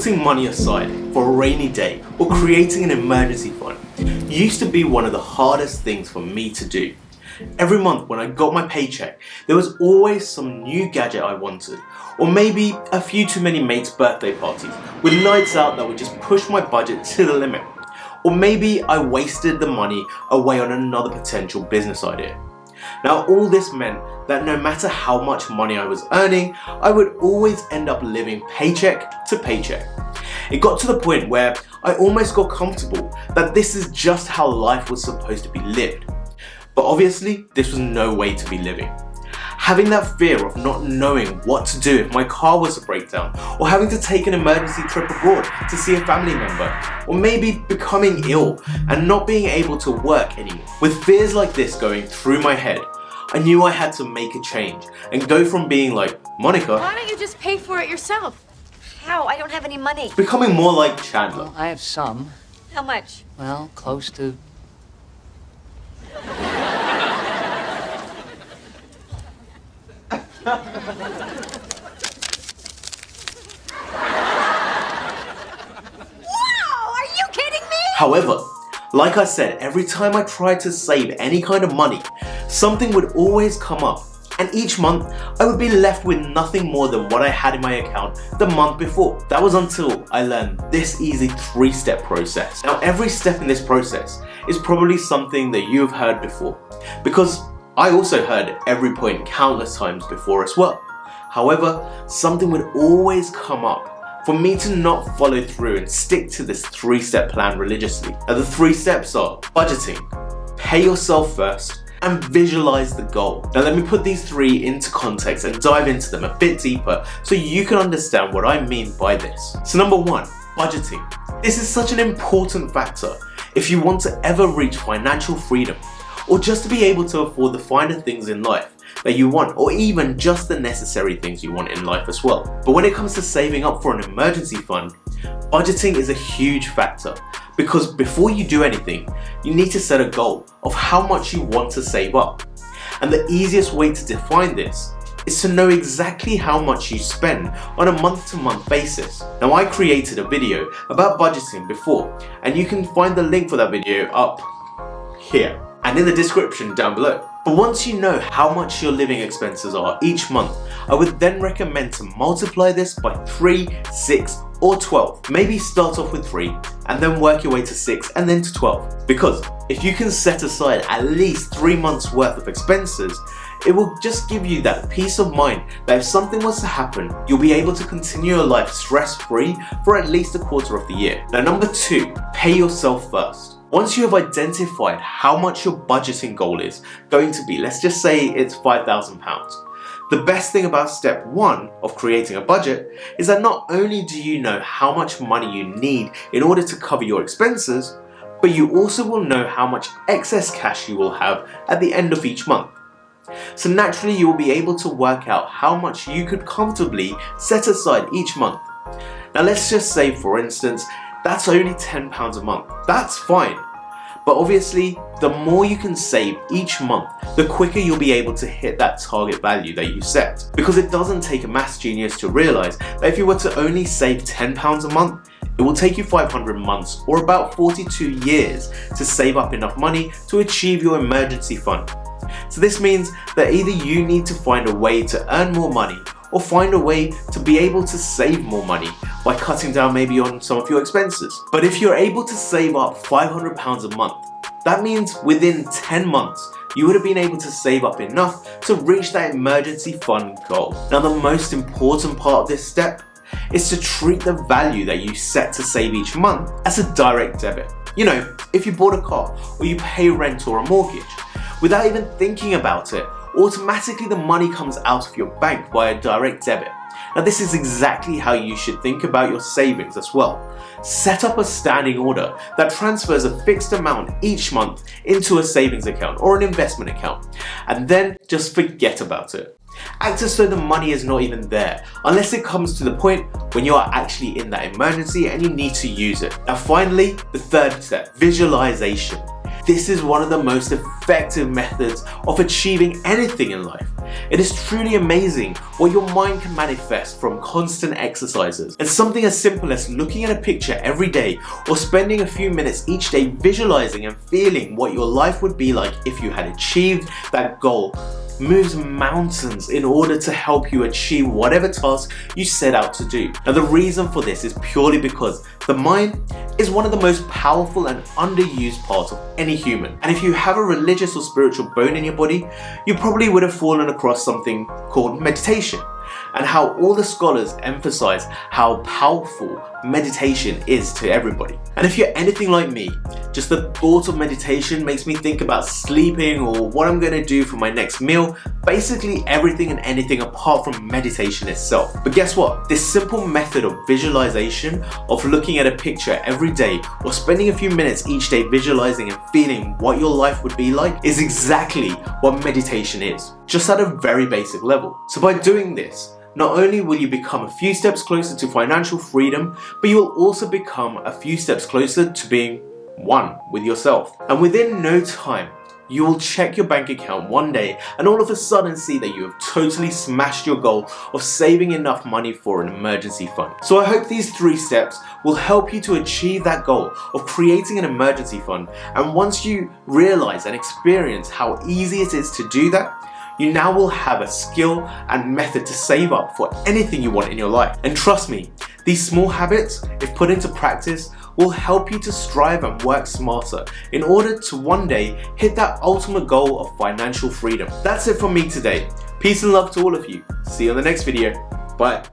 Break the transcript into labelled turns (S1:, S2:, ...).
S1: putting money aside for a rainy day or creating an emergency fund used to be one of the hardest things for me to do. Every month when I got my paycheck, there was always some new gadget I wanted, or maybe a few too many mates' birthday parties with nights out that would just push my budget to the limit. Or maybe I wasted the money away on another potential business idea. Now all this meant that no matter how much money I was earning, I would always end up living paycheck to paycheck. It got to the point where I almost got comfortable that this is just how life was supposed to be lived. But obviously, this was no way to be living. Having that fear of not knowing what to do if my car was to break down, or having to take an emergency trip abroad to see a family member, or maybe becoming ill and not being able to work anymore. With fears like this going through my head, I knew I had to make a change and go from being like, Monica,
S2: why don't you just pay for it yourself? How? I don't have any money.
S1: Becoming more like Chandler.
S3: Well, I have some.
S2: How much?
S3: Well, close to...
S2: Wow, are you kidding me?
S1: However, like I said, every time I tried to save any kind of money, something would always come up, and each month I would be left with nothing more than what I had in my account the month before. That was until I learned this easy 3-step process. Now every step in this process is probably something that you have heard before, because I also heard every point countless times before as well. However, something would always come up for me to not follow through and stick to this 3-step plan religiously. Now the 3 steps are budgeting, pay yourself first, and visualize the goal. Now let me put these 3 into context and dive into them a bit deeper so you can understand what I mean by this. So number 1, budgeting. This is such an important factor if you want to ever reach financial freedom, or just to be able to afford the finer things in life that you want, or even just the necessary things you want in life as well. But when it comes to saving up for an emergency fund, budgeting is a huge factor, because before you do anything, you need to set a goal of how much you want to save up. And the easiest way to define this is to know exactly how much you spend on a month-to-month basis. Now I created a video about budgeting before, and you can find the link for that video up here and in the description down below. But once you know how much your living expenses are each month, I would then recommend to multiply this by 3, 6 or 12. Maybe start off with 3 and then work your way to 6 and then to 12. Because if you can set aside at least 3 months worth of expenses, it will just give you that peace of mind that if something was to happen, you'll be able to continue your life stress-free for at least a quarter of the year. Now number 2, pay yourself first. Once you have identified how much your budgeting goal is going to be, let's just say it's £5,000. The best thing about step 1 of creating a budget is that not only do you know how much money you need in order to cover your expenses, but you also will know how much excess cash you will have at the end of each month. So naturally you will be able to work out how much you could comfortably set aside each month. Now let's just say, for instance, that's only £10 a month. That's fine. But obviously, the more you can save each month, the quicker you'll be able to hit that target value that you set. Because it doesn't take a maths genius to realize that if you were to only save £10 a month, it will take you 500 months or about 42 years to save up enough money to achieve your emergency fund. So this means that either you need to find a way to earn more money, or find a way to be able to save more money by cutting down maybe on some of your expenses. But if you're able to save up £500 a month, that means within 10 months, you would have been able to save up enough to reach that emergency fund goal. Now the most important part of this step is to treat the value that you set to save each month as a direct debit. You know, if you bought a car or you pay rent or a mortgage, without even thinking about it, automatically the money comes out of your bank via direct debit. Now this is exactly how you should think about your savings as well. Set up a standing order that transfers a fixed amount each month into a savings account or an investment account, and then just forget about it. Act as though the money is not even there, unless it comes to the point when you are actually in that emergency and you need to use it. Now finally, the 3rd step, visualization. This is one of the most effective methods of achieving anything in life. It is truly amazing what your mind can manifest from constant exercises. And something as simple as looking at a picture every day or spending a few minutes each day visualizing and feeling what your life would be like if you had achieved that goal moves mountains in order to help you achieve whatever task you set out to do. Now the reason for this is purely because the mind is one of the most powerful and underused parts of any human. And if you have a religious or spiritual bone in your body, you probably would have fallen across something called meditation, and how all the scholars emphasize how powerful meditation is to everybody. And if you're anything like me, just the thought of meditation makes me think about sleeping or what I'm going to do for my next meal, basically everything and anything apart from meditation itself. But guess what? This simple method of visualization, of looking at a picture every day or spending a few minutes each day visualizing and feeling what your life would be like, is exactly what meditation is, just at a very basic level. So by doing this, not only will you become a few steps closer to financial freedom, but you will also become a few steps closer to being one with yourself. And within no time, you will check your bank account one day and all of a sudden see that you have totally smashed your goal of saving enough money for an emergency fund. So I hope these 3 steps will help you to achieve that goal of creating an emergency fund. And once you realize and experience how easy it is to do that, you now will have a skill and method to save up for anything you want in your life. And trust me, these small habits, if put into practice, will help you to strive and work smarter in order to one day hit that ultimate goal of financial freedom. That's it from me today. Peace and love to all of you. See you on the next video. Bye.